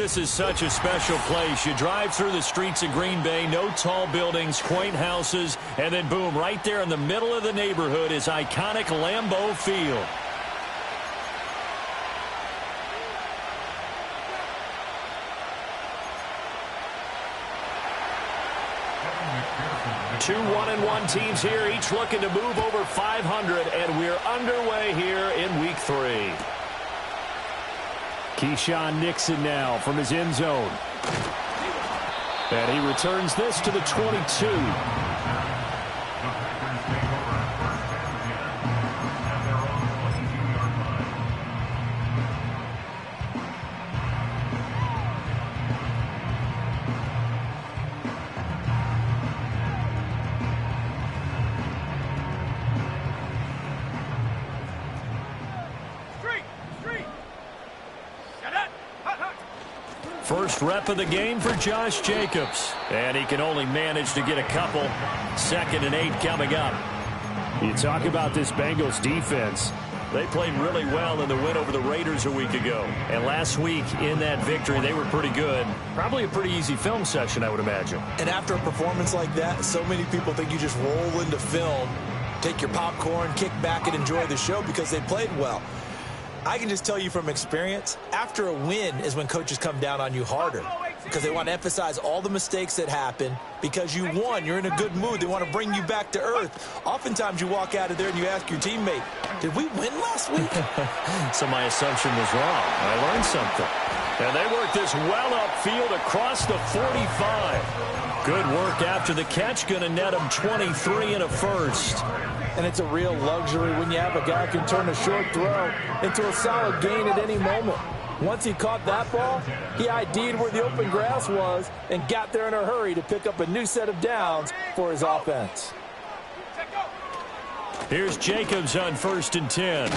this is such a special place. You drive through the streets of Green Bay, no tall buildings, quaint houses, and then boom, right there in the middle of the neighborhood is iconic Lambeau Field. Two 1-1 teams here, each looking to move over 500, and we're underway here in Week 3. Keyshawn Nixon now from his end zone. And he returns this to the 22. First rep of the game for Josh Jacobs. And he can only manage to get a couple. 2nd and 8 coming up. You talk about this Bengals defense. They played really well in the win over the Raiders a week ago. And last week in that victory, they were pretty good. Probably a pretty easy film session, I would imagine. And after a performance like that, so many people think you just roll into film, take your popcorn, kick back, and enjoy the show because they played well. I can just tell you from experience, after a win is when coaches come down on you harder because they want to emphasize all the mistakes that happen. Because you won, you're in a good mood. They want to bring you back to earth. Oftentimes you walk out of there and you ask your teammate, did we win last week? So my assumption was wrong. I learned something. And they work this well upfield across the 45. Good work after the catch. Going to net them 23 and a first. And it's a real luxury when you have a guy who can turn a short throw into a solid gain at any moment. Once he caught that ball, he ID'd where the open grass was and got there in a hurry to pick up a new set of downs for his offense. Here's Jacobs on 1st and 10.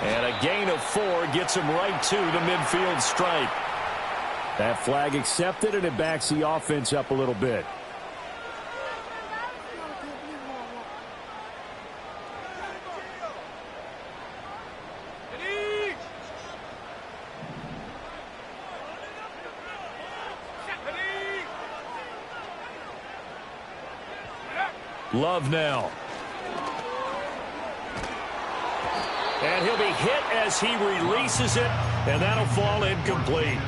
And a gain of 4 gets him right to the midfield stripe. That flag accepted, and it backs the offense up a little bit. Love now. And he'll be hit as he releases it, and that'll fall incomplete.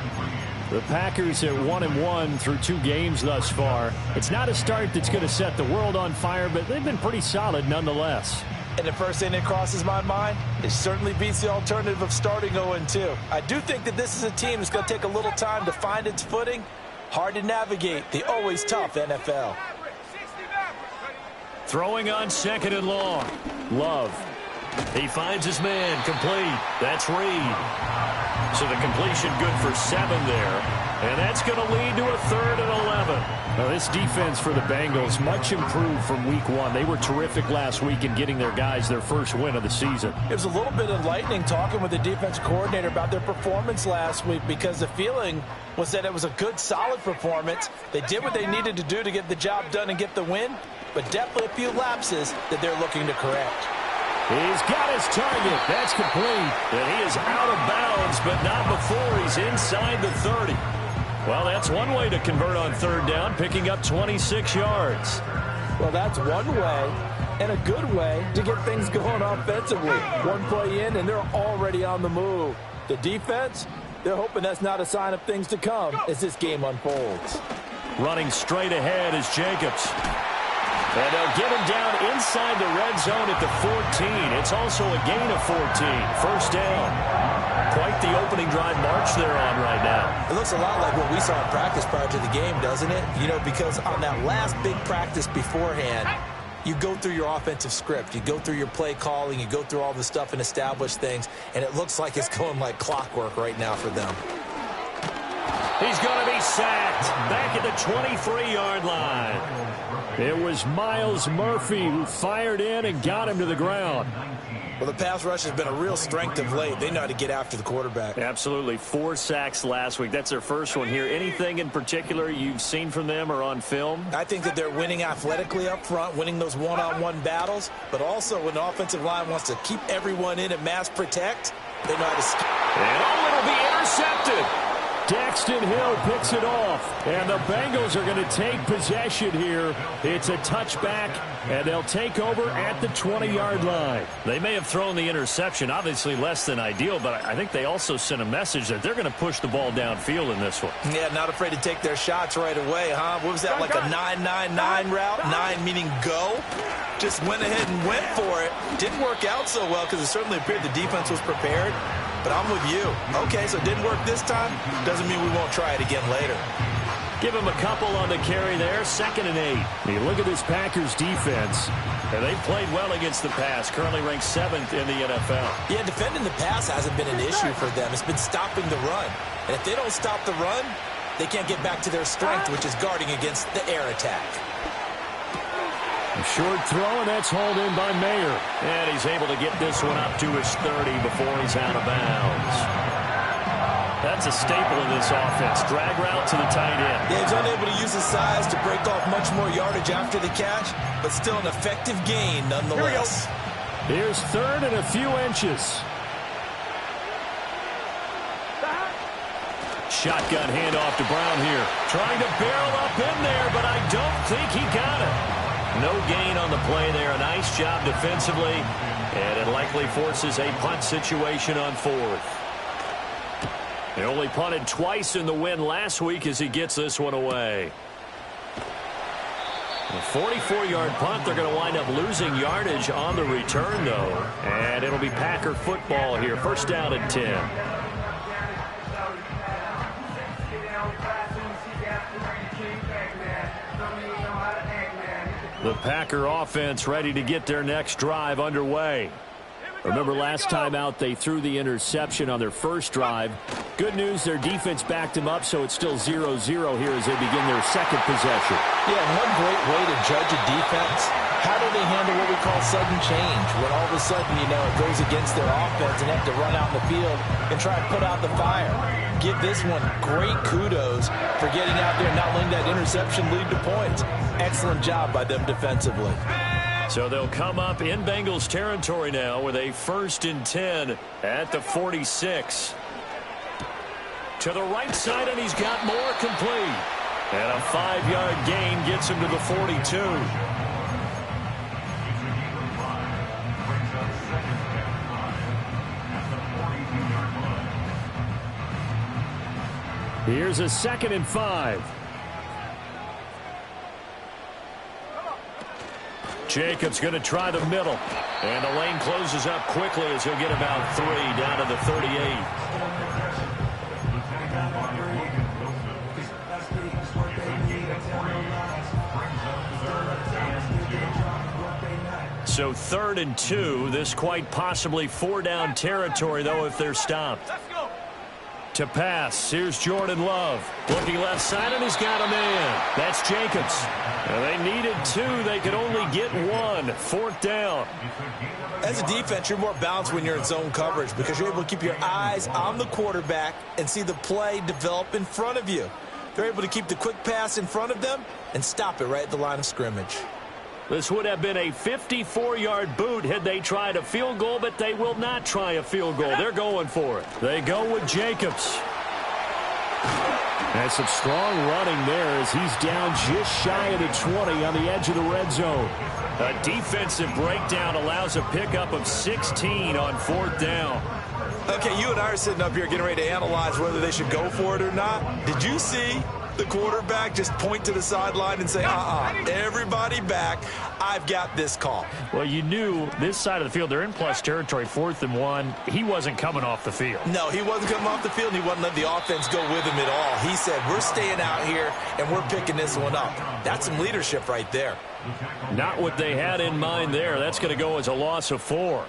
The Packers at 1-1 through 2 games thus far. It's not a start that's going to set the world on fire, but they've been pretty solid nonetheless. And the first thing that crosses my mind, it certainly beats the alternative of starting 0-2. I do think that this is a team that's going to take a little time to find its footing. Hard to navigate the always tough NFL. Throwing on 2nd and long. Love. He finds his man. Complete. That's Reed. So the completion good for 7 there. And that's going to lead to a 3rd and 11. Now this defense for the Bengals, much improved from week 1. They were terrific last week in getting their guys their first win of the season. It was a little bit enlightening talking with the defense coordinator about their performance last week because the feeling was that it was a good, solid performance. They did what they needed to do to get the job done and get the win, but definitely a few lapses that they're looking to correct. He's got his target. That's complete. And he is out of bounds, but not before he's inside the 30. Well, that's one way to convert on 3rd down, picking up 26 yards. Well, that's one way and a good way to get things going offensively. One play in, and they're already on the move. The defense, they're hoping that's not a sign of things to come as this game unfolds. Running straight ahead is Jacobs. And they'll get him down inside the red zone at the 14. It's also a gain of 14. First down. Quite the opening drive march they're on right now. It looks a lot like what we saw in practice prior to the game, doesn't it? You know, because on that last big practice beforehand, you go through your offensive script. You go through your play calling. You go through all the stuff and establish things. And it looks like it's going like clockwork right now for them. He's going to be sacked back at the 23-yard line. It was Myles Murphy who fired in and got him to the ground. Well, the pass rush has been a real strength of late. They know how to get after the quarterback. Absolutely. 4 sacks last week. That's their first one here. Anything in particular you've seen from them or on film? I think that they're winning athletically up front, winning those one-on-one battles, but also when the offensive line wants to keep everyone in and mass protect, they know how to... And it'll be intercepted. Daxton Hill picks it off, and the Bengals are going to take possession here. It's a touchback, and they'll take over at the 20-yard line. They may have thrown the interception, obviously less than ideal, but I think they also sent a message that they're going to push the ball downfield in this one. Yeah, not afraid to take their shots right away, huh? What was that, like a 9-9-9 route? 9 meaning go? Just went ahead and went for it. Didn't work out so well because it certainly appeared the defense was prepared. But I'm with you. Okay, so it didn't work this time. Doesn't mean we won't try it again later. Give him a couple on the carry there. 2nd and 8. You look at this Packers defense. And they've played well against the pass. Currently ranked 7th in the NFL. Yeah, defending the pass hasn't been an issue for them. It's been stopping the run. And if they don't stop the run, they can't get back to their strength, which is guarding against the air attack. A short throw, and that's hauled in by Mayer. And he's able to get this one up to his 30 before he's out of bounds. That's a staple in this offense. Drag route to the tight end. Yeah, he's unable to use his size to break off much more yardage after the catch, but still an effective gain nonetheless. Here's 3rd and a few inches. Shotgun handoff to Brown here. Trying to barrel up in there, but I don't think he got it. No gain on the play there. A nice job defensively, and it likely forces a punt situation on 4th. He only punted twice in the win last week as he gets this one away. A 44-yard punt. They're going to wind up losing yardage on the return, though. And it'll be Packer football here. 1st down and 10. The Packer offense ready to get their next drive underway. Remember last time out they threw the interception on their first drive. Good news, their defense backed them up, so it's still 0-0 here as they begin their 2nd possession. Yeah, and one great way to judge a defense, how do they handle what we call sudden change? When all of a sudden, you know, it goes against their offense and they have to run out in the field and try and put out the fire. Give this one great kudos for getting out there and not letting that interception lead to points. Excellent job by them defensively. So they'll come up in Bengals territory now with a 1st and 10 at the 46. To the right side, and he's got more complete. And a 5-yard gain gets him to the 42. Here's a 2nd and 5. Jacobs going to try the middle. And the lane closes up quickly as he'll get about 3 down to the 38. So 3rd and 2. This quite possibly 4-down territory, though, if they're stopped. To pass, here's Jordan Love. Looking left side, and he's got a man. That's Jacobs. And they needed 2. They could only get 1. 4th down. As a defense, you're more balanced when you're in zone coverage because you're able to keep your eyes on the quarterback and see the play develop in front of you. They're able to keep the quick pass in front of them and stop it right at the line of scrimmage. This would have been a 54-yard boot had they tried a field goal, but they will not try a field goal. They're going for it. They go with Jacobs. And some strong running there as he's down just shy of the 20 on the edge of the red zone. A defensive breakdown allows a pickup of 16 on 4th down. Okay, you and I are sitting up here getting ready to analyze whether they should go for it or not. Did you see the quarterback just point to the sideline and say, everybody back, I've got this call? Well, you knew this side of the field, they're in plus territory, 4th and 1. He wasn't coming off the field. No, he wasn't coming off the field, and he wasn't letting the offense go with him at all. He said, we're staying out here, and we're picking this one up. That's some leadership right there. Not what they had in mind there. That's going to go as a loss of 4.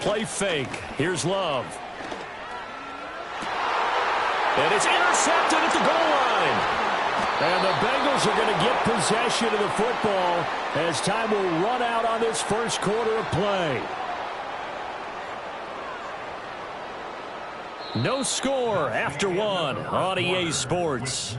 Play fake. Here's Love. And it's intercepted at the goal line. And the Bengals are going to get possession of the football as time will run out on this first quarter of play. No score after 1 on EA Sports.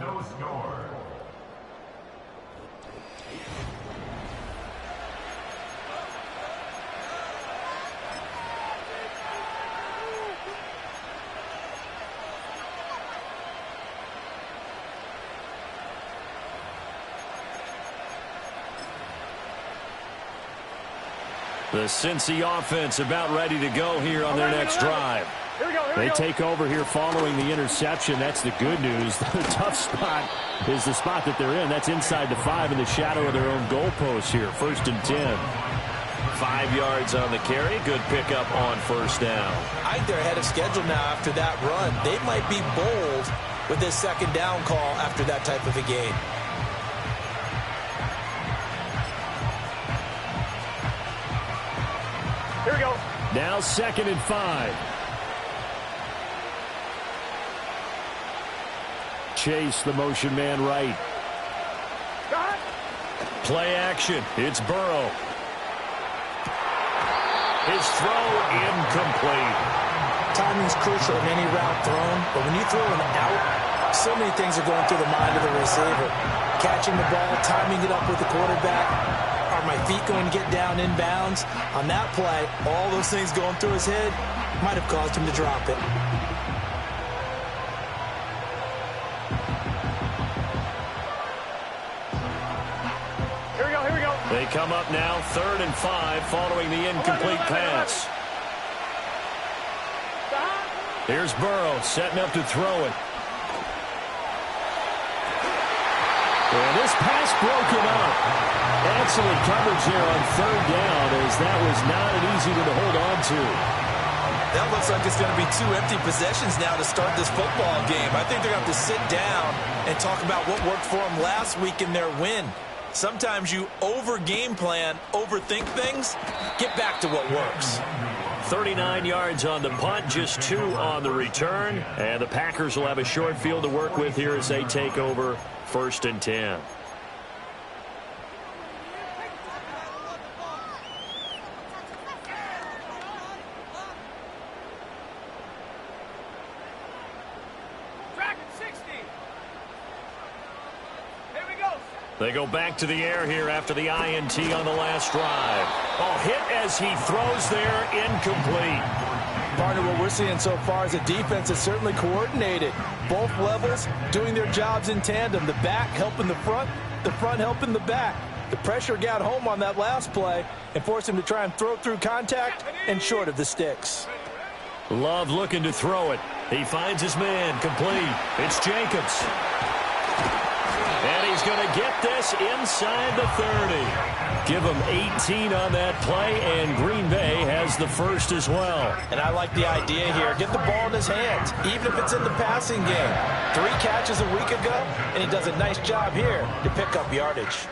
The Cincy offense about ready to go here on their next drive. They take over here following the interception. That's the good news. The tough spot is the spot that they're in. That's inside the 5 in the shadow of their own goalpost here. 1st and 10. 5 yards on the carry. Good pickup on 1st down. I think they're ahead of schedule now after that run. They might be bold with this 2nd down call after that type of a game. Here we go. Now 2nd and 5. Chase, the motion man right. Play action. It's Burrow. His throw incomplete. Timing's crucial in any route thrown, but when you throw an out, so many things are going through the mind of the receiver. Catching the ball, timing it up with the quarterback. Are my feet going to get down inbounds? On that play, all those things going through his head might have caused him to drop it. They come up now, 3rd and 5, following the incomplete pass. Here's Burrow, setting up to throw it. And this pass broken up. Excellent coverage there on 3rd down, as that was not an easy one to hold on to. That looks like it's going to be 2 empty possessions now to start this football game. I think they're going to have to sit down and talk about what worked for them last week in their win. Sometimes you over-game plan, overthink things, get back to what works. 39 yards on the punt, just 2 on the return. And the Packers will have a short field to work with here as they take over 1st and 10. They go back to the air here after the INT on the last drive. Oh, hit as he throws there, incomplete. Partner, what we're seeing so far is a defense is certainly coordinated. Both levels doing their jobs in tandem. The back helping the front helping the back. The pressure got home on that last play and forced him to try and throw through contact and short of the sticks. Love looking to throw it. He finds his man, complete. It's Jacobs. And he's going to get this inside the 30. Give him 18 on that play, and Green Bay has the first as well. And I like the idea here. Get the ball in his hands, even if it's in the passing game. 3 catches a week ago, and he does a nice job here to pick up yardage.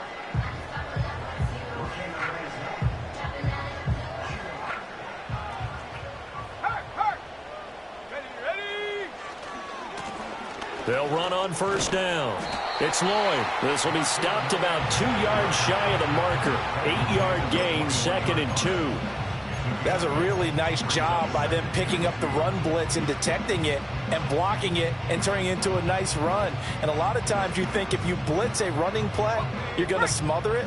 They'll run on 1st down. It's Lloyd. This will be stopped about 2 yards shy of the marker. 8-yard gain, 2nd and 2. That's a really nice job by them picking up the run blitz and detecting it and blocking it and turning it into a nice run. And a lot of times you think if you blitz a running play, you're going to smother it.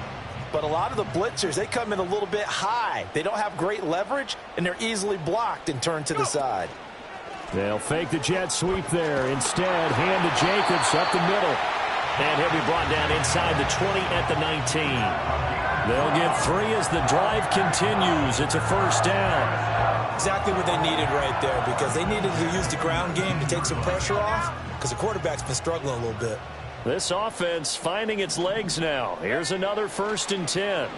But a lot of the blitzers, they come in a little bit high. They don't have great leverage, and they're easily blocked and turned to the side. They'll fake the jet sweep there. Instead, hand to Jacobs up the middle. And he'll be brought down inside the 20 at the 19. They'll get 3 as the drive continues. It's a 1st down. Exactly what they needed right there, because they needed to use the ground game to take some pressure off, because the quarterback's been struggling a little bit. This offense finding its legs now. Here's another 1st and 10.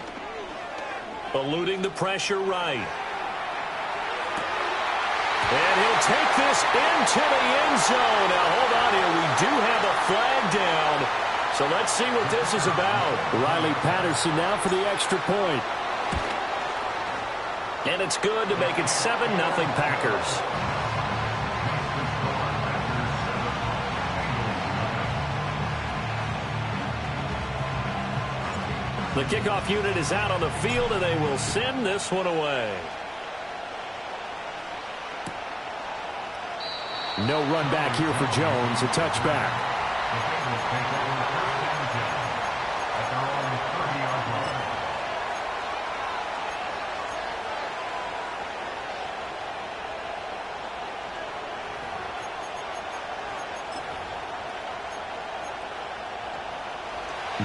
Eluding the pressure right. And he'll take this into the end zone. Now, hold on here. We do have a flag down. So let's see what this is about. Riley Patterson now for the extra point. And it's good to make it 7-0 Packers. The kickoff unit is out on the field, and they will send this one away. No run back here for Jones. A touchback.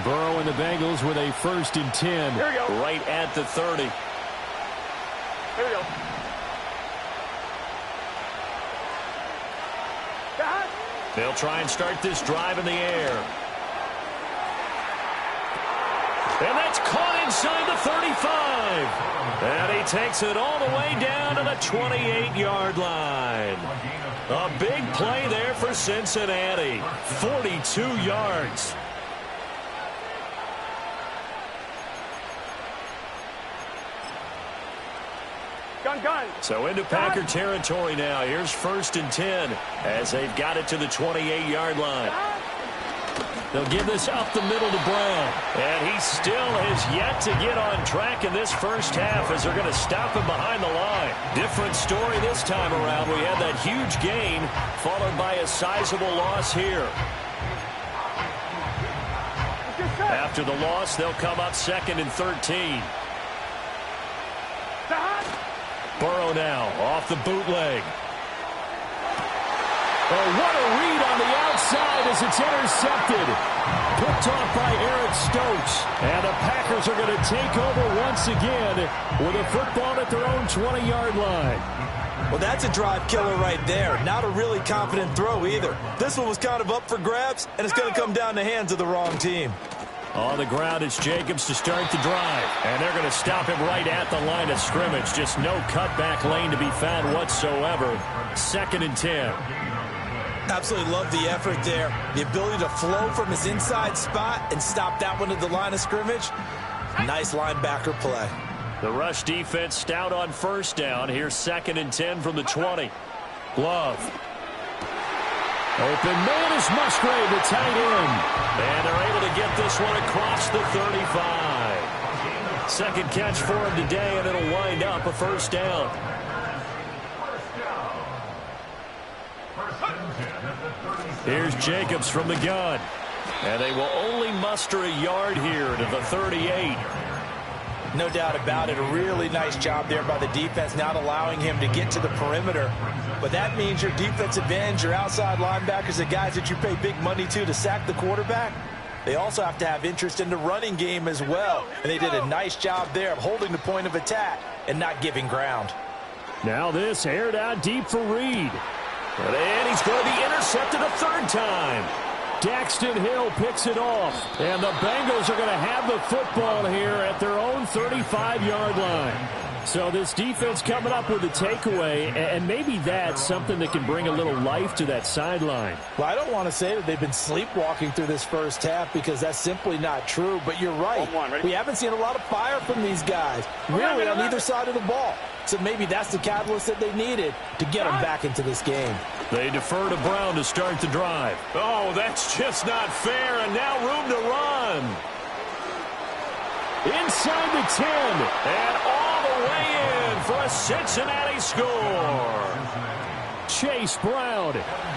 Burrow and the Bengals with a 1st and 10. Here we go. Right at the 30. Here we go. They'll try and start this drive in the air. And that's caught inside the 35. And he takes it all the way down to the 28-yard line. A big play there for Cincinnati. 42 yards. Gun. So into Packer territory now. Here's 1st and 10 as they've got it to the 28-yard line. They'll give this up the middle to Brown. And he still has yet to get on track in this first half as they're going to stop him behind the line. Different story this time around. We had that huge gain followed by a sizable loss here. After the loss, they'll come up 2nd and 13. Burrow now off the bootleg. Oh, what a read on the outside as it's intercepted. Picked off by Eric Stokes. And the Packers are going to take over once again with a football at their own 20-yard line. Well, that's a drive killer right there. Not a really confident throw either. This one was kind of up for grabs, and it's going to come down the hands of the wrong team. On the ground, it's Jacobs to start the drive. And they're going to stop him right at the line of scrimmage. Just no cutback lane to be found whatsoever. 2nd and 10. Absolutely love the effort there. The ability to flow from his inside spot and stop that one at the line of scrimmage. Nice linebacker play. The rush defense stout on 1st down. Here's 2nd and 10 from the 20. Glove. Open man is Musgrave, the tight end. And they're able to get this one across the 35. Second catch for him today, and it'll wind up a 1st down. Here's Jacobs from the gun. And they will only muster a yard here to the 38. No doubt about it. A really nice job there by the defense, not allowing him to get to the perimeter. But that means your defensive ends, your outside linebackers, the guys that you pay big money to sack the quarterback, they also have to have interest in the running game as well. And they did a nice job there of holding the point of attack and not giving ground. Now this aired out deep for Reed. And he's going to be intercepted a 3rd time. Daxton Hill picks it off. And the Bengals are going to have the football here at their own 35-yard line. So this defense coming up with a takeaway, and maybe that's something that can bring a little life to that sideline. Well, I don't want to say that they've been sleepwalking through this first half because that's simply not true, but you're right. We haven't seen a lot of fire from these guys, really, on either side of the ball. So maybe that's the catalyst that they needed to get them back into this game. They defer to Brown to start the drive. Oh, that's just not fair, and now room to run. Inside the 10, and all the way in for a Cincinnati score. Chase Brown,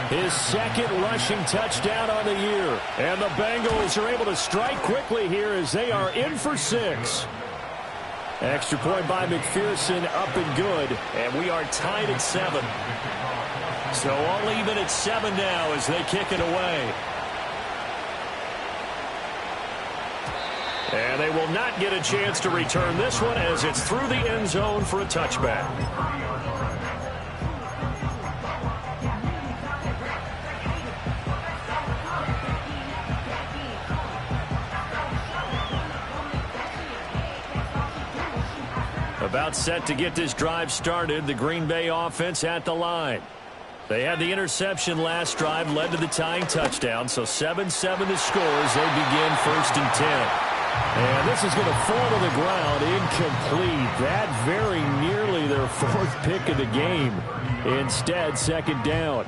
his 2nd rushing touchdown on the year. And the Bengals are able to strike quickly here as they are in for 6. Extra point by McPherson, up and good. And we are tied at 7. So all even at 7 now as they kick it away. And they will not get a chance to return this one as it's through the end zone for a touchback. About set to get this drive started, the Green Bay offense at the line. They had the interception last drive, led to the tying touchdown, so 7-7 the score as they begin 1st and 10. And this is going to fall to the ground, incomplete. That very nearly their 4th pick of the game. Instead, 2nd down.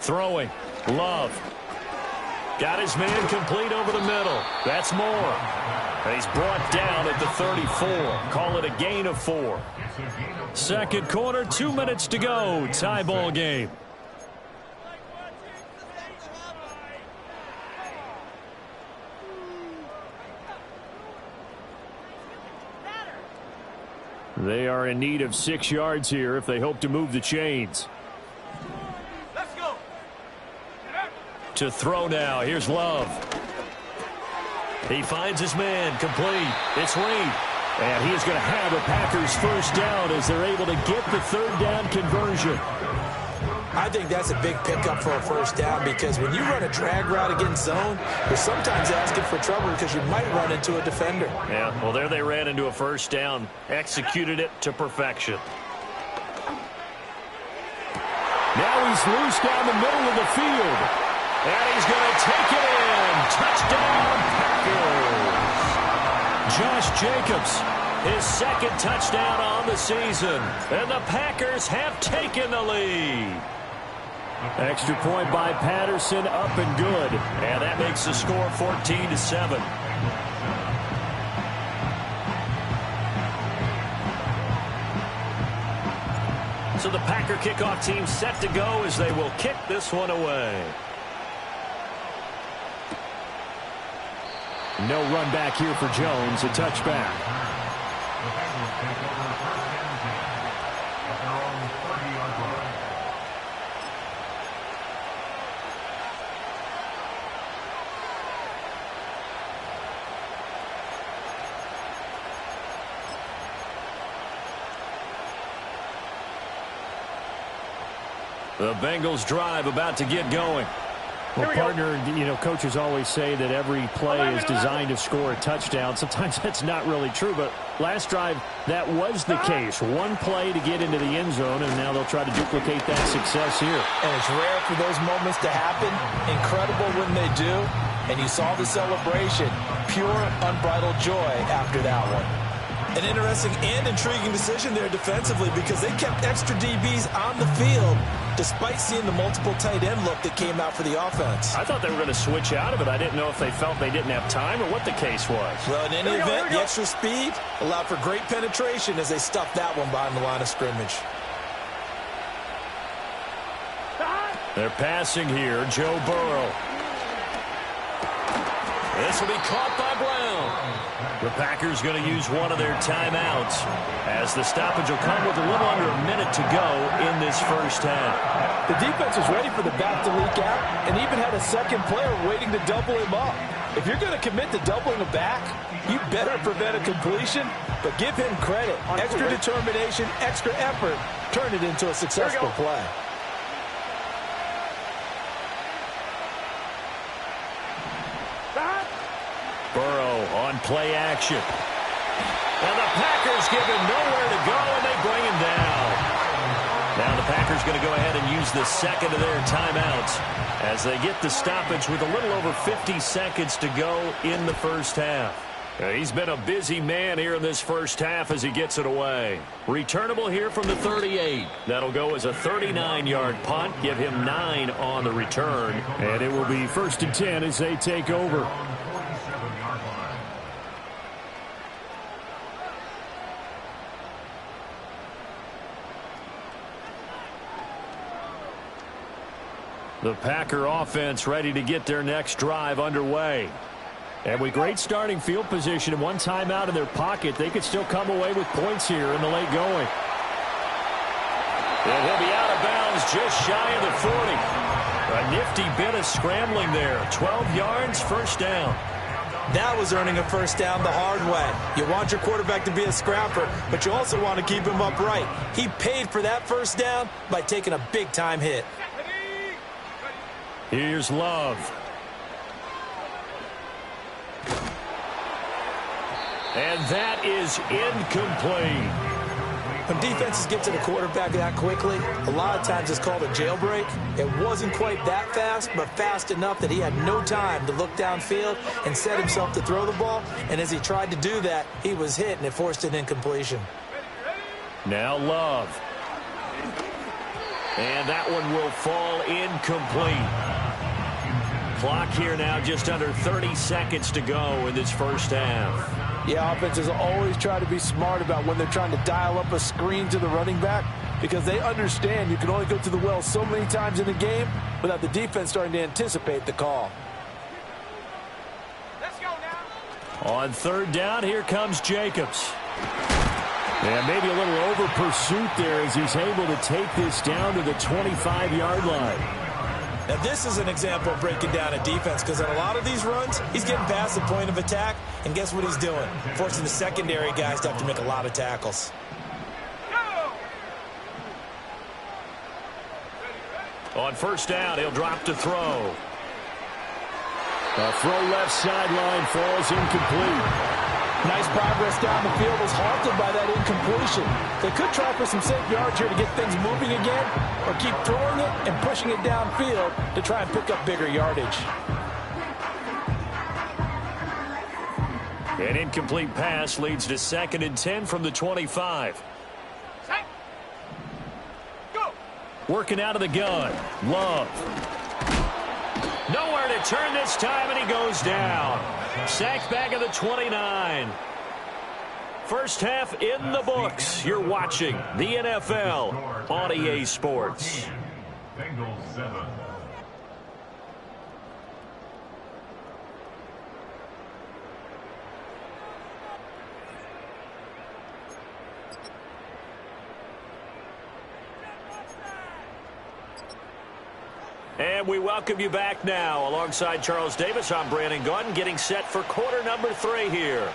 Throwing. Love. Got his man complete over the middle. That's more. And he's brought down at the 34. Call it a gain of 4. Second quarter, 2 minutes to go. Tie ball game. They are in need of 6 yards here if they hope to move the chains. Let's go. To throw now. Here's Love. He finds his man. Complete. It's Reed. And he is going to have a Packers first down as they're able to get the third down conversion. I think that's a big pickup for a first down because when you run a drag route against zone, you're sometimes asking for trouble because you might run into a defender. Yeah, well, there they ran into a first down. Executed it to perfection. Now he's loose down the middle of the field. And he's going to take it in. Touchdown, Packers. Josh Jacobs, his second touchdown on the season. And the Packers have taken the lead. Extra point by Patterson, up and good. And that makes the score 14-7. So the Packer kickoff team set to go as they will kick this one away. No run back here for Jones, a touchback. The Bengals drive about to get going. Well, partner, coaches always say that every play is designed to score a touchdown. Sometimes that's not really true, but last drive, that was the case. One play to get into the end zone, and now they'll try to duplicate that success here. And it's rare for those moments to happen. Incredible when they do. And you saw the celebration. Pure, unbridled joy after that one. An interesting and intriguing decision there defensively because they kept extra DBs on the field despite seeing the multiple tight end look that came out for the offense. I thought they were going to switch out of it. I didn't know if they felt they didn't have time or what the case was. Well, in any event, the extra speed allowed for great penetration as they stuffed that one behind the line of scrimmage. They're passing here. Joe Burrow. This will be caught by Brown. The Packers going to use one of their timeouts as the stoppage will come with a little under a minute to go in this first half. The defense was ready for the back to leak out and even had a second player waiting to double him up. If you're going to commit to doubling a back, you better prevent a completion, but give him credit. Extra determination, extra effort, turn it into a successful play. Burrow on play action. And the Packers give him nowhere to go, and they bring him down. Now the Packers going to go ahead and use the second of their timeouts as they get the stoppage with a little over 50 seconds to go in the first half. He's been a busy man here in this first half as he gets it away. Returnable here from the 38. That'll go as a 39-yard punt. Give him 9 on the return. And it will be 1st and 10 as they take over. The Packer offense ready to get their next drive underway. And with great starting field position and one timeout in their pocket, they could still come away with points here in the late going. And he'll be out of bounds just shy of the 40. A nifty bit of scrambling there. 12 yards, first down. That was earning a first down the hard way. You want your quarterback to be a scrapper, but you also want to keep him upright. He paid for that first down by taking a big-time hit. Here's Love. And that is incomplete. When defenses get to the quarterback that quickly, a lot of times it's called a jailbreak. It wasn't quite that fast, but fast enough that he had no time to look downfield and set himself to throw the ball. And as he tried to do that, he was hit, and it forced an incompletion. Now Love. And that one will fall incomplete. Clock here now just under 30 seconds to go in this first half. Yeah, offenses always try to be smart about when they're trying to dial up a screen to the running back because they understand you can only go to the well so many times in the game without the defense starting to anticipate the call. Let's go now. On third down, here comes Jacobs. And maybe a little over pursuit there as he's able to take this down to the 25-yard line. Now, this is an example of breaking down a defense because on a lot of these runs, he's getting past the point of attack, and guess what he's doing? Forcing the secondary guys to have to make a lot of tackles. On first down, he'll drop to throw. The throw left sideline falls incomplete. Nice progress down the field was halted by that incompletion. They could try for some safe yards here to get things moving again, or keep throwing it and pushing it downfield to try and pick up bigger yardage. An incomplete pass leads to 2nd and 10 from the 25. Go. Working out of the gun. Love. Nowhere to turn this time, and he goes down. Sacked back at the 29. First half in the books. You're watching the NFL on EA Sports. Bengals 7. And we welcome you back now. Alongside Charles Davis, I'm Brandon Gaudin, getting set for quarter number 3 here.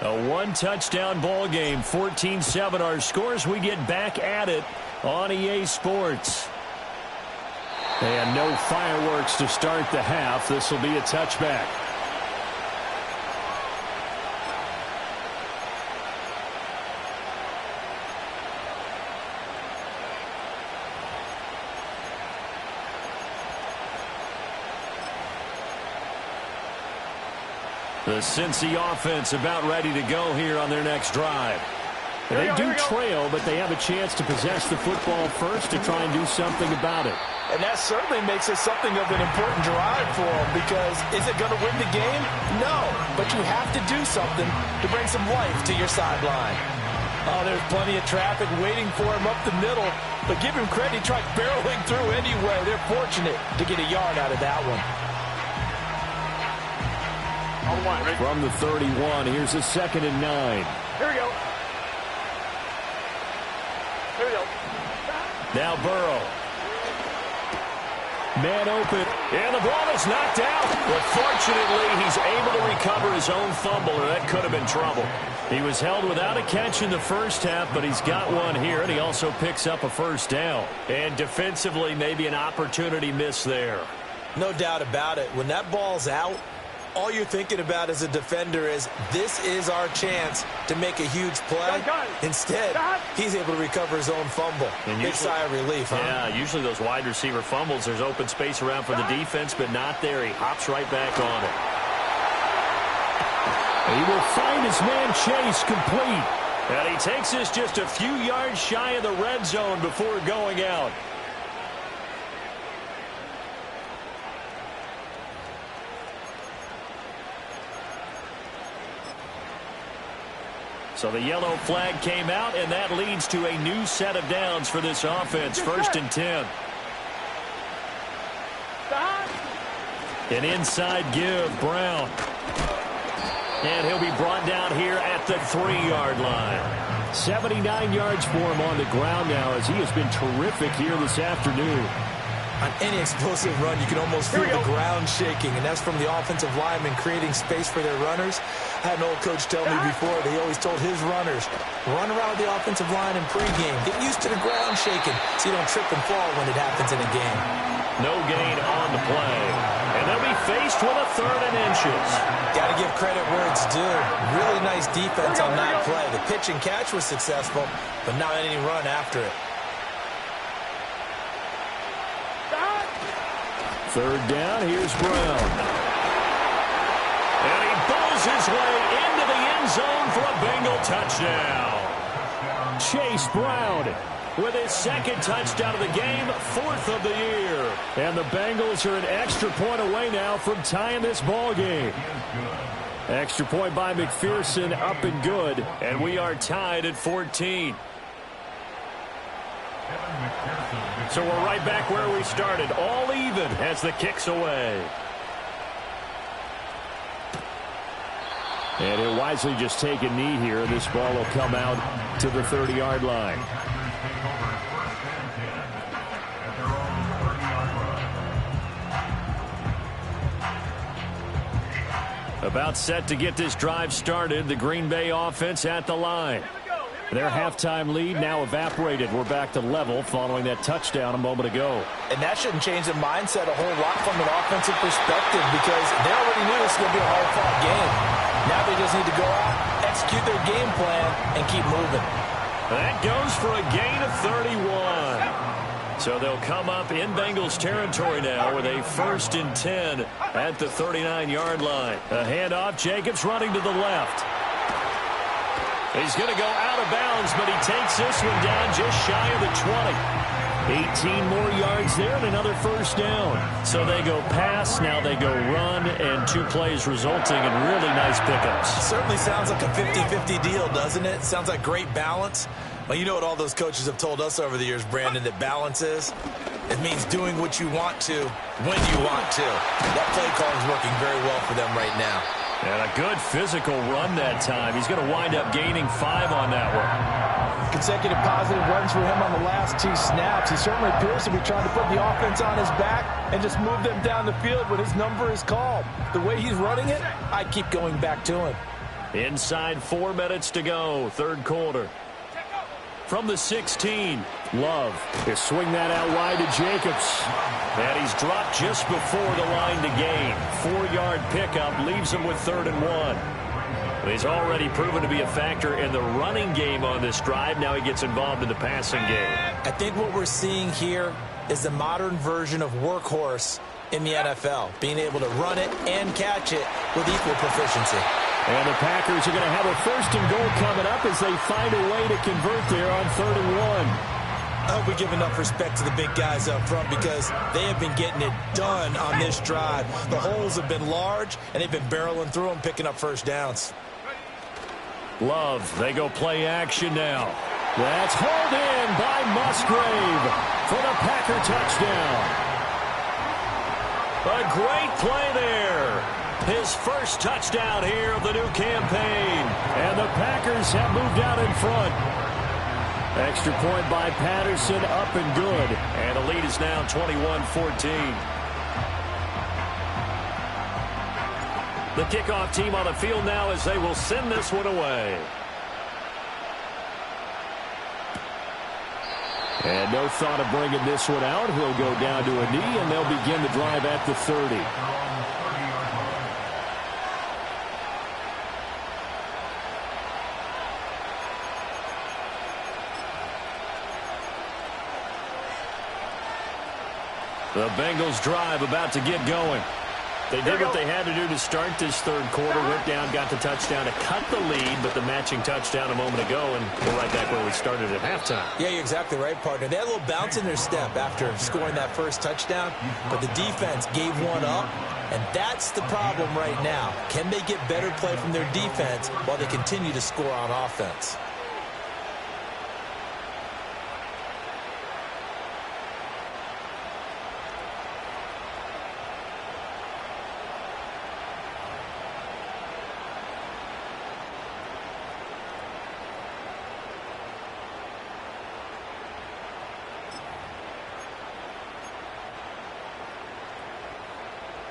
A one-touchdown ball game, 14-7 our scores. We get back at it on EA Sports. And no fireworks to start the half. This will be a touchback. The Cincy offense about ready to go here on their next drive. They do trail, but they have a chance to possess the football first to try and do something about it. And that certainly makes it something of an important drive for them, because is it going to win the game? No, but you have to do something to bring some life to your sideline. Oh, there's plenty of traffic waiting for him up the middle, but give him credit, he tried barreling through anyway. They're fortunate to get a yard out of that one. From the 31, here's a 2nd and 9. Here we go. Here we go. Now Burrow. Man open. And the ball is knocked out. But fortunately, he's able to recover his own fumble, or that could have been trouble. He was held without a catch in the first half, but he's got one here, and he also picks up a first down. And defensively, maybe an opportunity miss there. No doubt about it. When that ball's out, all you're thinking about as a defender is, this is our chance to make a huge play. Instead, he's able to recover his own fumble. And big sigh of relief, huh? Yeah, usually those wide receiver fumbles, there's open space around for the defense, but not there. He hops right back on it. He will find his man Chase complete. And he takes this just a few yards shy of the red zone before going out. So the yellow flag came out, and that leads to a new set of downs for this offense. 1st and 10. An inside give, Brown. And he'll be brought down here at the 3-yard line. 79 yards for him on the ground now, as he has been terrific here this afternoon. On any explosive run, you can almost feel the ground shaking, and that's from the offensive linemen creating space for their runners. I had an old coach tell me before, they always told his runners, run around the offensive line in pregame. Get used to the ground shaking so you don't trip and fall when it happens in a game. No gain on the play. And they'll be faced with a 3rd and inches. Got to give credit where it's due. Really nice defense on that play. The pitch and catch was successful, but not any run after it. 3rd down, here's Brown. And he bowls his way into the end zone for a Bengal touchdown. Chase Brown with his 2nd touchdown of the game, 4th of the year. And the Bengals are an extra point away now from tying this ball game. Extra point by McPherson, up and good. And we are tied at 14. So we're right back where we started, all even as the kick's away. And he'll wisely just take a knee here, and this ball will come out to the 30-yard line. About set to get this drive started. The Green Bay offense at the line. Their halftime lead now evaporated. We're back to level following that touchdown a moment ago. And that shouldn't change the mindset a whole lot from an offensive perspective because they already knew this was going to be a hard-fought game. Now they just need to go out, execute their game plan, and keep moving. That goes for a gain of 31. So they'll come up in Bengals territory now with a 1st and 10 at the 39-yard line. A handoff, Jacobs running to the left. He's going to go out of bounds, but he takes this one down just shy of the 20. 18 more yards there and another 1st down. So they go pass, now they go run, and 2 plays resulting in really nice pickups. Certainly sounds like a 50-50 deal, doesn't it? Sounds like great balance. Well, you know what all those coaches have told us over the years, Brandon, that balance is? It means doing what you want to when you want to. That play call is working very well for them right now. And a good physical run that time. He's going to wind up gaining 5 on that one. Consecutive positive runs for him on the last 2 snaps. He certainly appears to be trying to put the offense on his back and just move them down the field when his number is called. The way he's running it, I keep going back to him. Inside 4 minutes to go, 3rd quarter. From the 16, Love. He'll swing that out wide to Jacobs. And he's dropped just before the line to gain. 4-yard pickup leaves him with 3rd and 1. He's already proven to be a factor in the running game on this drive. Now he gets involved in the passing game. I think what we're seeing here is the modern version of workhorse in the NFL, being able to run it and catch it with equal proficiency. And the Packers are going to have a 1st and goal coming up as they find a way to convert there on 3rd and 1. I hope we give enough respect to the big guys up front because they have been getting it done on this drive. The holes have been large, and they've been barreling through them, picking up 1st downs. Love, they go play action now. That's hauled in by Musgrave for the Packer touchdown. A great play there. His 1st touchdown here of the new campaign. And the Packers have moved out in front. Extra point by Patterson, up and good. And the lead is now 21-14. The kickoff team on the field now as they will send this one away. And no thought of bringing this one out. He'll go down to a knee, and they'll begin the drive at the 30. The Bengals drive about to get going. They did what they had to do to start this 3rd quarter. Went down, got the touchdown to cut the lead, but the matching touchdown a moment ago, and we're right back where we started at halftime. Yeah, you're exactly right, partner. They had a little bounce in their step after scoring that 1st touchdown, but the defense gave one up, and that's the problem right now. Can they get better play from their defense while they continue to score on offense?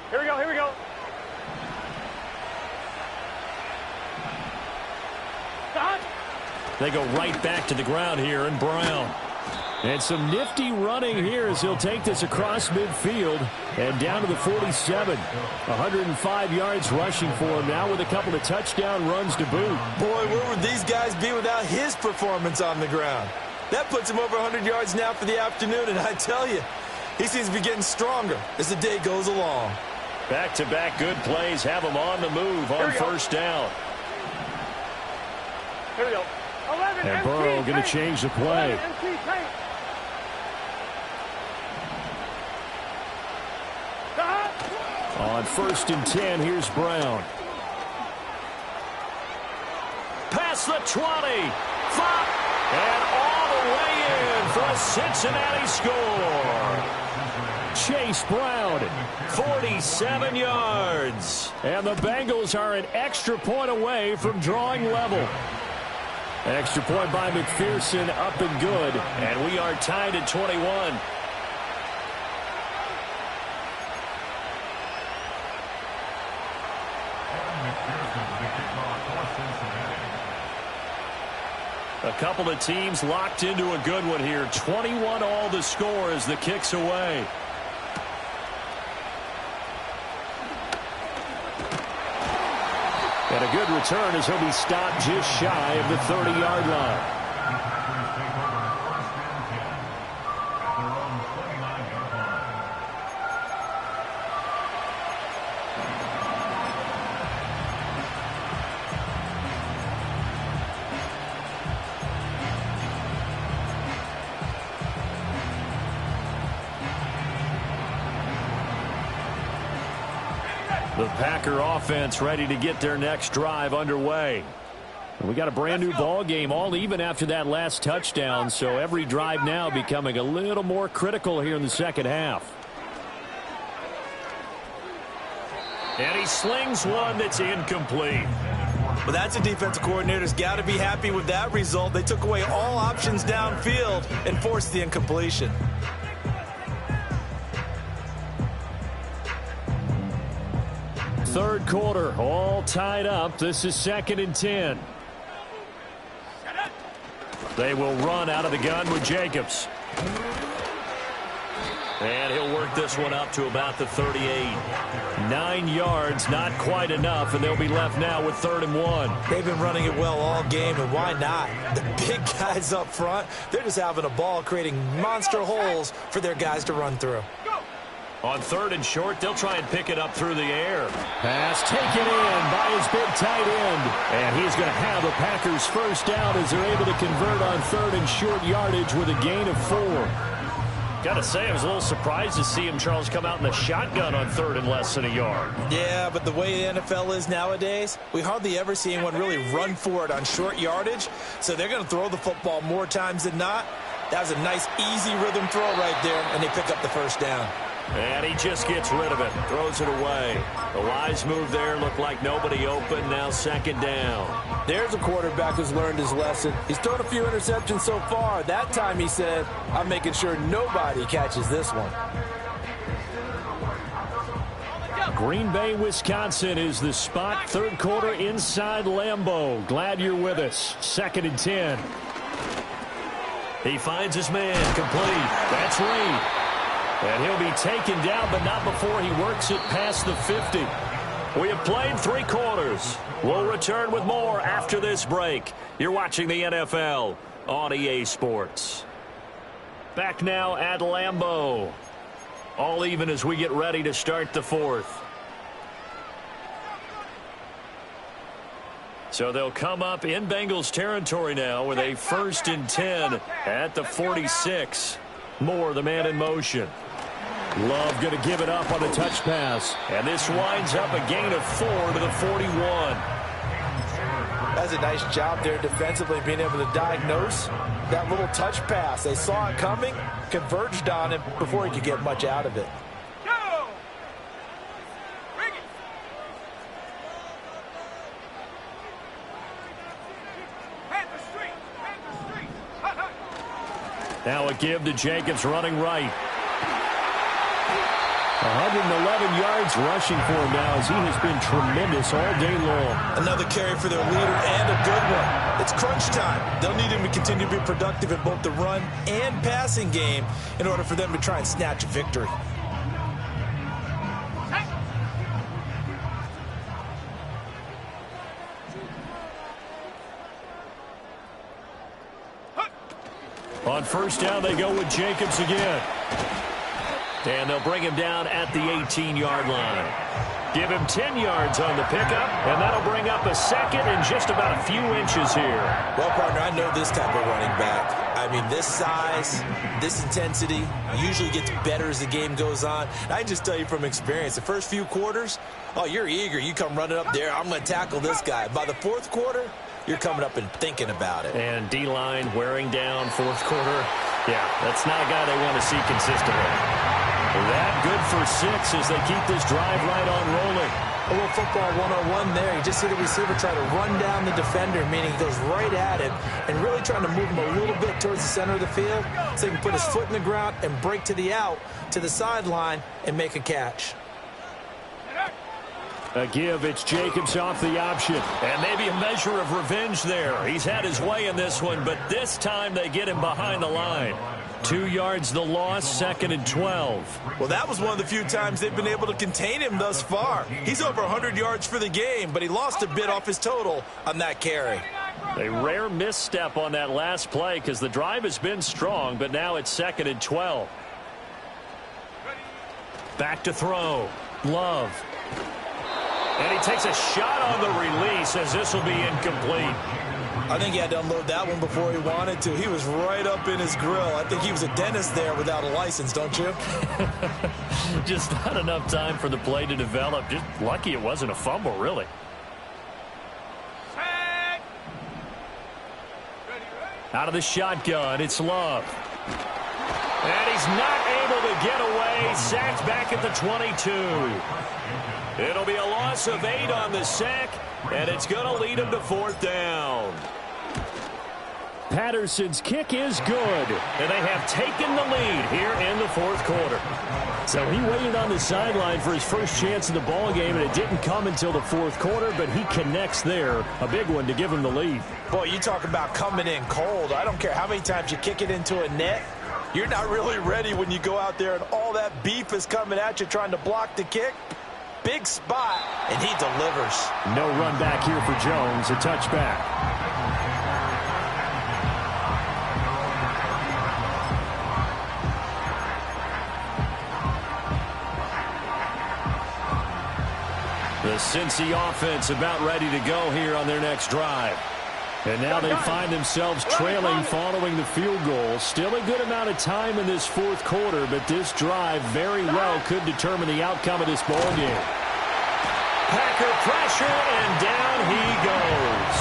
Here we go, here we go. They go right back to the ground here in Brown. And some nifty running here as he'll take this across midfield and down to the 47. 105 yards rushing for him now with a couple of touchdown runs to boot. Boy, where would these guys be without his performance on the ground? That puts him over 100 yards now for the afternoon, and I tell you, he seems to be getting stronger as the day goes along. Back-to-back good plays have him on the move on 1st down. Here we go. 11, and Burrow going to change the play. On 1st and 10, here's Brown. Past the 20. 5. And all the way in for a Cincinnati score. Chase Brown, 47 yards. And the Bengals are an extra point away from drawing level. Extra point by McPherson, up and good. And we are tied at 21. A couple of teams locked into a good one here. 21 all the score as the kick's away. And a good return as he'll be stopped just shy of the 30-yard line. The Packer offense ready to get their next drive underway. We got a brand new ball game, all even after that last touchdown, so every drive now becoming a little more critical here in the second half. And he slings one that's incomplete. Well, that's a defensive coordinator's got to be happy with that result. They took away all options downfield and forced the incompletion. Third quarter, all tied up. This is 2nd and 10. They will run out of the gun with Jacobs. And he'll work this one up to about the 38. 9 yards, not quite enough, and they'll be left now with 3rd and 1. They've been running it well all game, and why not? The big guys up front, they're just having a ball, creating monster holes for their guys to run through. On 3rd and short, they'll try and pick it up through the air. Pass taken in by his big tight end. And he's going to have the Packers first down as they're able to convert on 3rd and short yardage with a gain of 4. Got to say, I was a little surprised to see him, Charles, come out in the shotgun on 3rd and less than a yard. Yeah, but the way the NFL is nowadays, we hardly ever see anyone really run for it on short yardage. So they're going to throw the football more times than not. That was a nice, easy rhythm throw right there, and they pick up the first down. And he just gets rid of it, throws it away. A wise move there, looked like nobody open, now 2nd down. There's a quarterback who's learned his lesson. He's thrown a few interceptions so far. That time he said, I'm making sure nobody catches this one. Green Bay, Wisconsin is the spot. 3rd quarter inside Lambeau. Glad you're with us. 2nd and 10. He finds his man, complete. That's Reed. And he'll be taken down, but not before he works it past the 50. We have played 3 quarters. We'll return with more after this break. You're watching the NFL on EA Sports. Back now at Lambeau. All even as we get ready to start the 4th. So they'll come up in Bengals territory now with a 1st and 10 at the 46. Moore, the man in motion. Love going to give it up on a touch pass. And this winds up a gain of 4 to the 41. That's a nice job there defensively, being able to diagnose that little touch pass. They saw it coming, converged on it before he could get much out of it. Now a give to Jacobs running right. 111 yards rushing for him now as he has been tremendous all day long. Another carry for their leader and a good one. It's crunch time. They'll need him to continue to be productive in both the run and passing game in order for them to try and snatch a victory. On 1st down, they go with Jacobs again. And they'll bring him down at the 18-yard line. Give him 10 yards on the pickup, and that'll bring up a 2nd and just about a few inches here. Well, partner, I know this type of running back. I mean, this size, this intensity usually gets better as the game goes on. I can just tell you from experience, the first few quarters, oh, you're eager. You come running up there, I'm going to tackle this guy. By the 4th quarter, you're coming up and thinking about it. And D-line wearing down 4th quarter. Yeah, that's not a guy they want to see consistently. That good for 6 as they keep this drive right on rolling. A little football 101 there. You just see the receiver try to run down the defender, meaning he goes right at him and really trying to move him a little bit towards the center of the field so he can put his foot in the ground and break to the out, to the sideline, and make a catch. A give, it's Jacobs off the option. And maybe a measure of revenge there. He's had his way in this one, but this time they get him behind the line. 2 yards the loss, 2nd and 12. Well, that was one of the few times they've been able to contain him thus far. He's over 100 yards for the game, but he lost a bit off his total on that carry. A rare misstep on that last play because the drive has been strong, but now it's 2nd and 12. Back to throw. Love. And he takes a shot on the release as this will be incomplete. I think he had to unload that one before he wanted to. He was right up in his grill. I think he was a dentist there without a license, don't you? Just not enough time for the play to develop. Just lucky it wasn't a fumble, really. Out of the shotgun, it's Love. And he's not able to get away. Sacked back at the 22. It'll be a loss of 8 on the sack, and it's going to lead him to 4th down. Patterson's kick is good. And they have taken the lead here in the 4th quarter. So he waited on the sideline for his first chance in the ball game, and it didn't come until the 4th quarter, but he connects there. A big one to give him the lead. Boy, you talk about coming in cold. I don't care how many times you kick it into a net. You're not really ready when you go out there and all that beef is coming at you trying to block the kick. Big spot, and he delivers. No run back here for Jones. A touchback. The Cincy offense about ready to go here on their next drive. And now they find themselves trailing following the field goal. Still a good amount of time in this 4th quarter, but this drive very well could determine the outcome of this ball game. Packer pressure, and down he goes.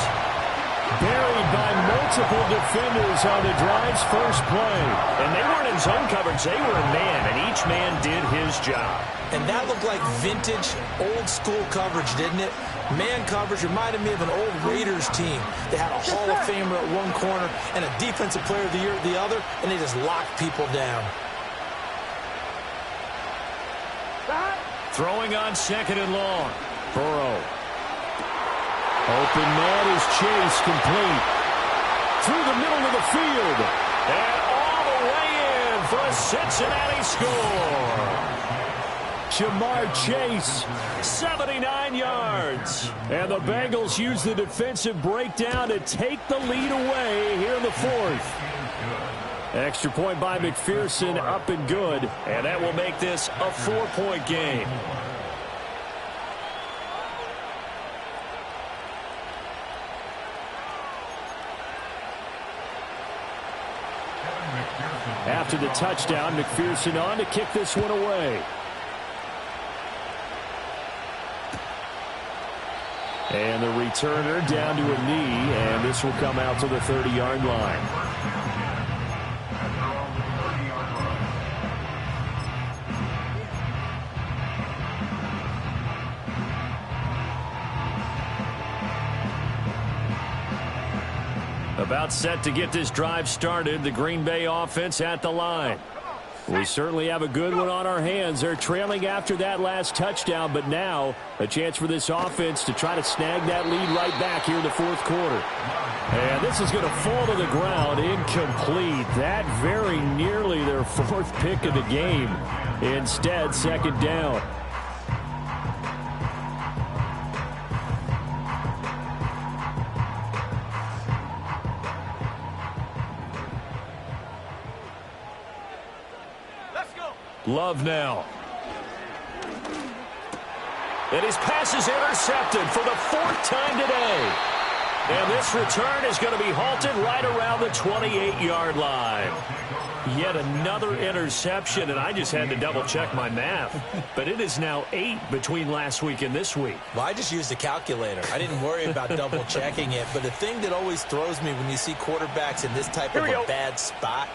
Buried by multiple defenders on the drive's first play. And they weren't in zone coverage. They were in man, and each man did his job. And that looked like vintage, old-school coverage, didn't it? Man coverage reminded me of an old Raiders team. They had a Hall of Famer at one corner and a Defensive Player of the Year at the other, and they just locked people down. Throwing on 2nd and long. Burrow. Open man is Chase, complete. Through the middle of the field. And all the way in for a Cincinnati score. Jamar Chase, 79 yards. And the Bengals use the defensive breakdown to take the lead away here in the 4th. Extra point by McPherson, up and good. And that will make this a 4-point game. After the touchdown, McPherson on to kick this one away. And the returner down to a knee, and this will come out to the 30-yard line. About set to get this drive started. The Green Bay offense at the line. We certainly have a good one on our hands. They're trailing after that last touchdown, but now a chance for this offense to try to snag that lead right back here in the 4th quarter. And this is going to fall to the ground, incomplete. That very nearly their 4th pick of the game. Instead, 2nd down. Love now. And his pass is intercepted for the 4th time today. And this return is going to be halted right around the 28-yard line. Yet another interception, and I just had to double-check my math. But it is now 8 between last week and this week. Well, I just used a calculator. I didn't worry about double-checking it. But the thing that always throws me when you see quarterbacks in this type of a bad spot,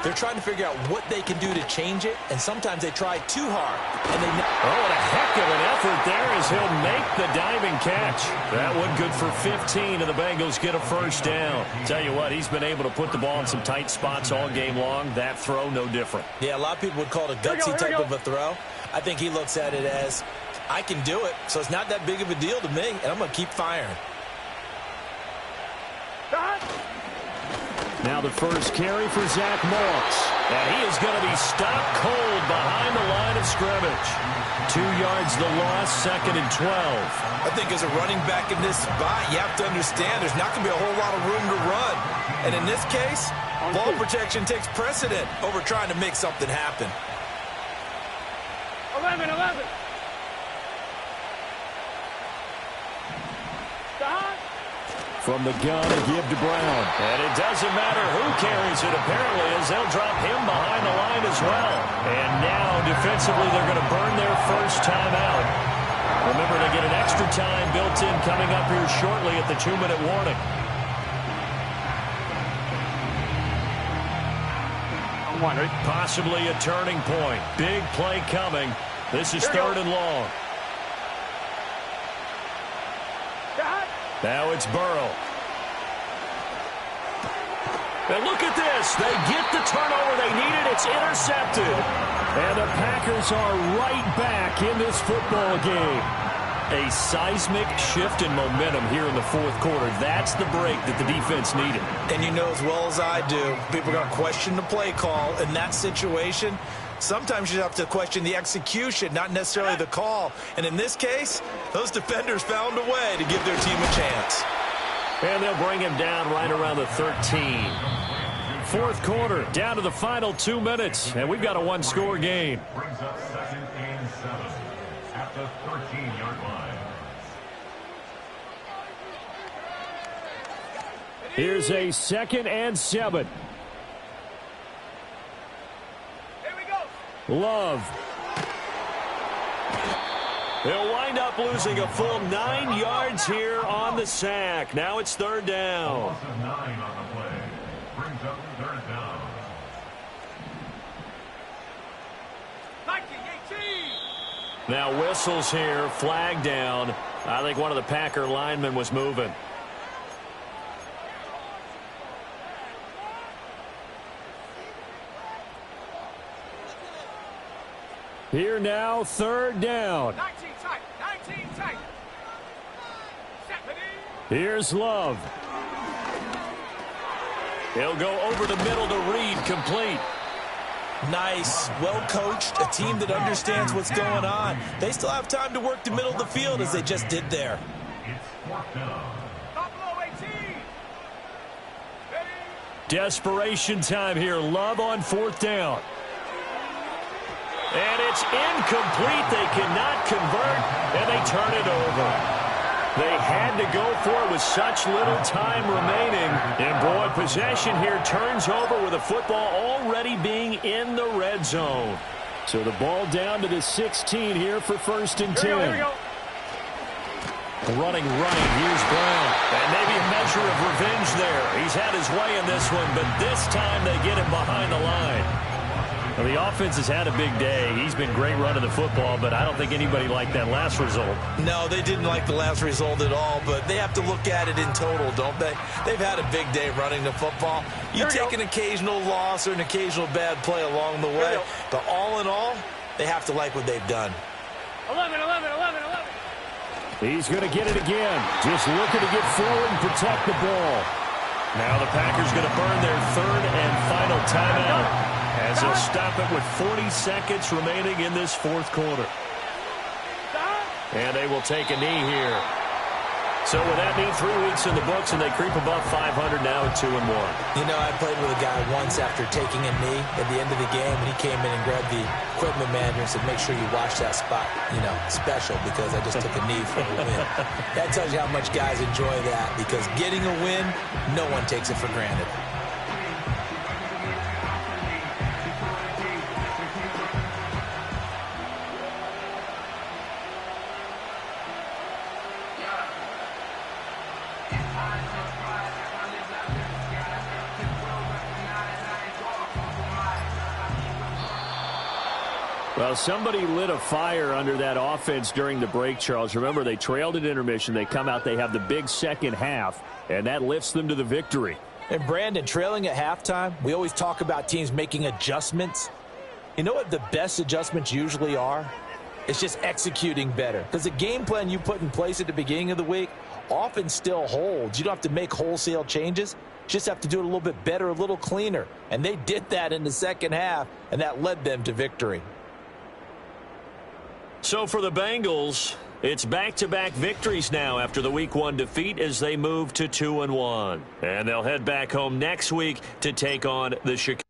They're trying to figure out what they can do to change it, and sometimes they try too hard. And they what a heck of an effort there as he'll make the diving catch. That one good for 15, and the Bengals get a first down. Tell you what, he's been able to put the ball in some tight spots all game long. That throw, no different. Yeah, a lot of people would call it a gutsy type of a throw. I think he looks at it as, I can do it, so it's not that big of a deal to me, and I'm going to keep firing. Now the first carry for Zach Moss. And he is going to be stopped cold behind the line of scrimmage. 2 yards the loss, 2nd and 12. I think as a running back in this spot, you have to understand there's not going to be a whole lot of room to run. And in this case, ball protection takes precedent over trying to make something happen. 11. From the gun, a give to Brown. And it doesn't matter who carries it, apparently, as they'll drop him behind the line as well. And now, defensively, they're going to burn their first time out. Remember, they get an extra time built in coming up here shortly at the 2-minute warning. Possibly a turning point. Big play coming. This is 3rd and long. Now it's Burrow. And look at this. They get the turnover they needed. It's intercepted. And the Packers are right back in this football game. A seismic shift in momentum here in the 4th quarter. That's the break that the defense needed. And you know as well as I do, people are going to question the play call in that situation. Sometimes you have to question the execution, not necessarily the call. And in this case, those defenders found a way to give their team a chance. And they'll bring him down right around the 13. 4th quarter, down to the final 2 minutes, and we've got a one-score game. Brings up 2nd and 7 at the 13-yard line. Here's a 2nd and 7. Love. He'll wind up losing a full 9 yards here on the sack. Now it's 3rd down. Loss of 9 on the play. Brings up 3rd down. 19-18. Now whistles here, flag down. I think one of the Packer linemen was moving. Here now, 3rd down. 19 tight. Here's Love. He'll go over the middle to Reed, complete. Nice, well coached, a team that understands what's going on. They still have time to work the middle of the field as they just did there. It's 4th down. Buffalo 18. Desperation time here. Love on 4th down. And it's incomplete. They cannot convert, and they turn it over. They had to go for it with such little time remaining. And, boy, possession here turns over with the football already being in the red zone. So the ball down to the 16 here for 1st and 10. Here we go. Running right, here's Brown. And maybe a measure of revenge there. He's had his way in this one, but this time they get him behind the line. Well, the offense has had a big day. He's been great running the football, but I don't think anybody liked that last result. No, they didn't like the last result at all, but they have to look at it in total, don't they? They've had a big day running the football. You take an occasional loss or an occasional bad play along the way, but all in all, they have to like what they've done. 11. He's going to get it again. Just looking to get forward and protect the ball. Now the Packers going to burn their 3rd and final timeout as they'll stop it with 40 seconds remaining in this 4th quarter. And they will take a knee here. So with that knee, 3 weeks in the books, and they creep above 500 now at 2-1. You know, I played with a guy once after taking a knee at the end of the game, and he came in and grabbed the equipment manager and said, make sure you watch that spot, special, because I just took a knee for a win. That tells you how much guys enjoy that, because getting a win, no one takes it for granted. Well, somebody lit a fire under that offense during the break, Charles. Remember, they trailed at intermission. They come out, they have the big second half, and that lifts them to the victory. And Brandon, trailing at halftime, we always talk about teams making adjustments. You know what the best adjustments usually are? It's just executing better. Because the game plan you put in place at the beginning of the week often still holds. You don't have to make wholesale changes. You just have to do it a little bit better, a little cleaner. And they did that in the second half, and that led them to victory. So for the Bengals, it's back-to-back victories now after the Week 1 defeat as they move to 2-1. And they'll head back home next week to take on the Chicago